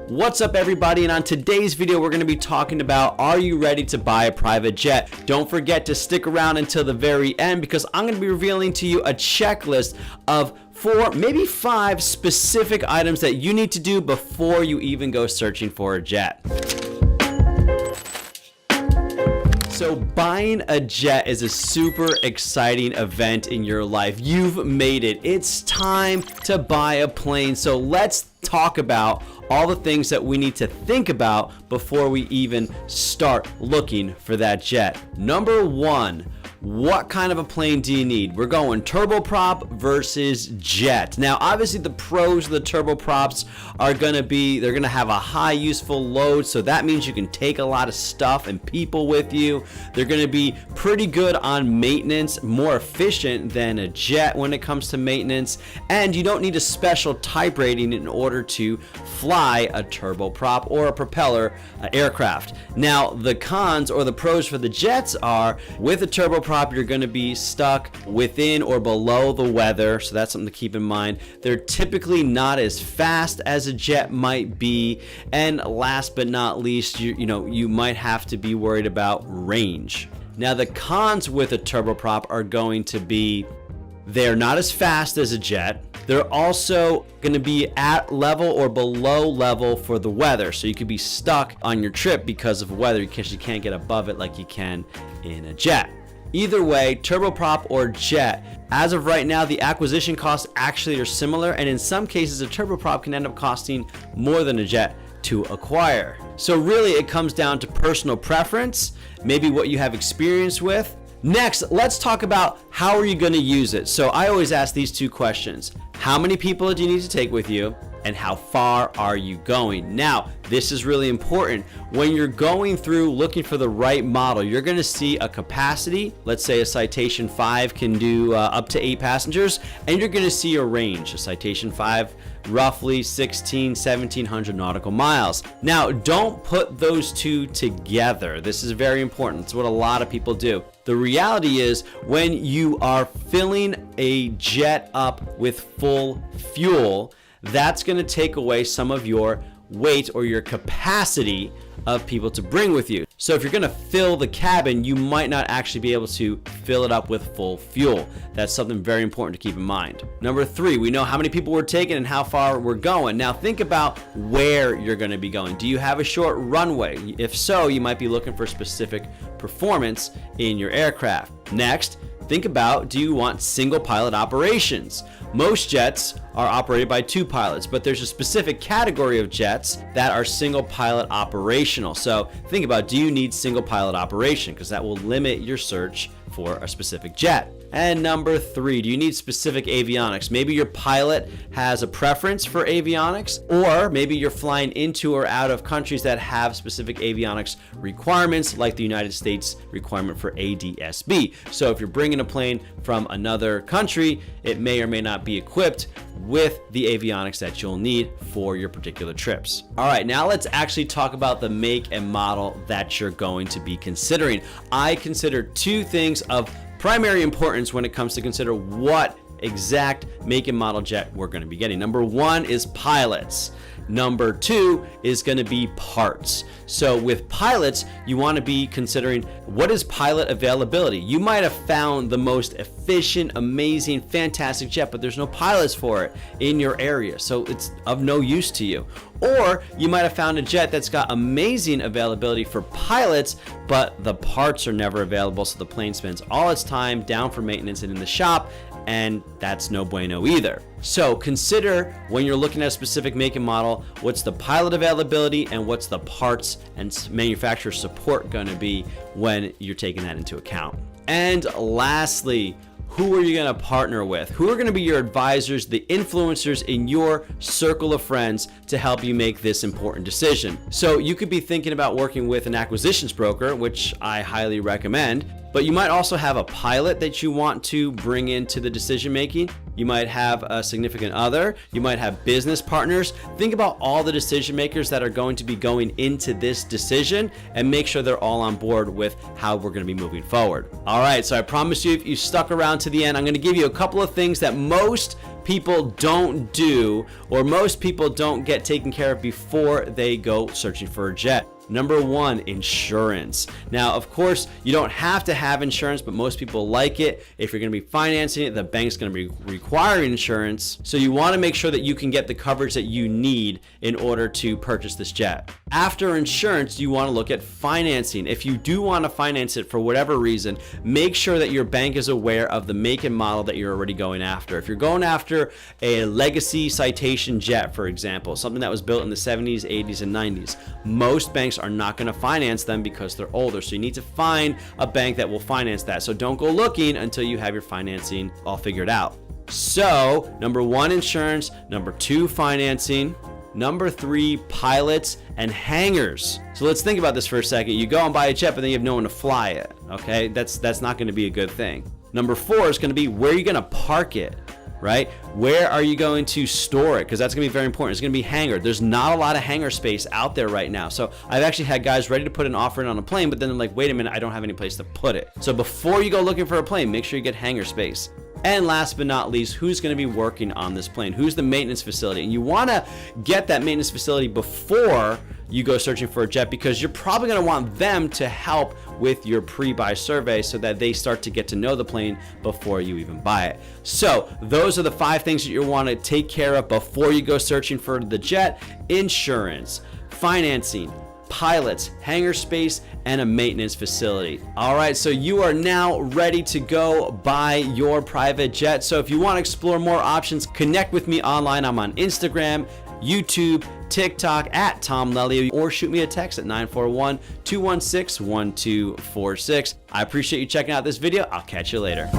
What's up everybody, and on today's video we're going to be talking about, are you ready to buy a private jet? Don't forget to stick around until the very end because I'm going to be revealing to you a checklist of 4, maybe 5 specific items that you need to do before you even go searching for a jet. So buying a jet is a super exciting event in your life. You've made it. It's time to buy a plane. So let's talk about all the things that we need to think about before we even start looking for that jet. Number 1, what kind of a plane do you need? We're going turboprop versus jet. Now, obviously the pros of the turboprops are gonna be, they're gonna have a high useful load, so that means you can take a lot of stuff and people with you. They're gonna be pretty good on maintenance, more efficient than a jet when it comes to maintenance, and you don't need a special type rating in order to fly a turboprop or a propeller aircraft. Now, the cons or the pros for the jets are, with a turboprop, you're going to be stuck within or below the weather, so that's something to keep in mind. They're typically not as fast as a jet might be, and last but not least, you might have to be worried about range. Now, the cons with a turboprop are going to be, they're not as fast as a jet. They're also going to be at level or below level for the weather. So you could be stuck on your trip because of weather because you can't get above it like you can in a jet. Either way, turboprop or jet, as of right now, the acquisition costs actually are similar, and in some cases, a turboprop can end up costing more than a jet to acquire. So really, it comes down to personal preference, maybe what you have experience with. Next, let's talk about how are you going to use it. So I always ask these 2 questions. How many people do you need to take with you? And how far are you going? Now, this is really important. When you're going through looking for the right model, you're going to see a capacity. Let's say a Citation 5 can do up to 8 passengers, and you're going to see a range. A Citation 5, roughly 1700 nautical miles. Now, don't put those 2 together. This is very important. It's what a lot of people do. The reality is, when you are filling a jet up with full fuel, that's going to take away some of your weight or your capacity of people to bring with you. So if you're going to fill the cabin, you might not actually be able to fill it up with full fuel. That's something very important to keep in mind. Number 3, we know how many people we're taking and how far we're going. Now think about where you're going to be going. Do you have a short runway? If so, you might be looking for specific performance in your aircraft. Next, think about, do you want single pilot operations? Most jets are operated by 2 pilots, but there's a specific category of jets that are single pilot operational. So think about, do you need single pilot operation? Because that will limit your search for a specific jet. And number 3, do you need specific avionics? Maybe your pilot has a preference for avionics, or maybe you're flying into or out of countries that have specific avionics requirements, like the United States requirement for ADS-B. So if you're bringing a plane from another country, it may or may not be equipped with the avionics that you'll need for your particular trips. All right, now let's actually talk about the make and model that you're going to be considering. I consider 2 things of primary importance when it comes to consider what exact make and model jet we're going to be getting. Number 1 is pilots. Number 2 is going to be parts. So with pilots, you want to be considering, what is pilot availability? You might have found the most efficient, amazing, fantastic jet, but there's no pilots for it in your area, so it's of no use to you. Or you might have found a jet that's got amazing availability for pilots, but the parts are never available, so the plane spends all its time down for maintenance and in the shop, and that's no bueno either. So consider, when you're looking at a specific make and model, what's the pilot availability and what's the parts and manufacturer support going to be when you're taking that into account. And lastly, who are you going to partner with? Who are going to be your advisors, the influencers in your circle of friends to help you make this important decision? So you could be thinking about working with an acquisitions broker, which I highly recommend, but you might also have a pilot that you want to bring into the decision making. You might have a significant other. You might have business partners. Think about all the decision makers that are going to be going into this decision and make sure they're all on board with how we're going to be moving forward. All right, so I promise you, if you stuck around to the end, I'm going to give you a couple of things that most people don't do, or most people don't get taken care of before they go searching for a jet. Number one, insurance. Now, of course, you don't have to have insurance, but most people like it. If you're going to be financing it, the bank's going to be requiring insurance. So you want to make sure that you can get the coverage that you need in order to purchase this jet. After insurance, you want to look at financing. If you do want to finance it for whatever reason, make sure that your bank is aware of the make and model that you're already going after. If you're going after a legacy citation jet, for example, something that was built in the 70s, 80s, and 90s, most banks are not going to finance them because they're older. So you need to find a bank that will finance that. So don't go looking until you have your financing all figured out. So number one, insurance. Number two, financing. Number three, pilots and hangars. So let's think about this for a second. You go and buy a jet, but then you have no one to fly it. Okay, that's not going to be a good thing. Number four is going to be, where are you going to park it? Right? Where are you going to store it? Because that's going to be very important. It's going to be hangar. There's not a lot of hangar space out there right now. So I've actually had guys ready to put an offer in on a plane, but then they're like, wait a minute, I don't have any place to put it. So before you go looking for a plane, make sure you get hangar space. And last but not least, who's going to be working on this plane? Who's the maintenance facility? And you want to get that maintenance facility before you go searching for a jet, because you're probably going to want them to help with your pre-buy survey so that they start to get to know the plane before you even buy it. So those are the 5 things that you want to take care of before you go searching for the jet: insurance, financing, pilots, hangar space, and a maintenance facility. All right, so you are now ready to go buy your private jet. So if you want to explore more options, connect with me online. I'm on Instagram, YouTube, TikTok at Tom Lelyo, or shoot me a text at 941-216-1246. I appreciate you checking out this video. I'll catch you later.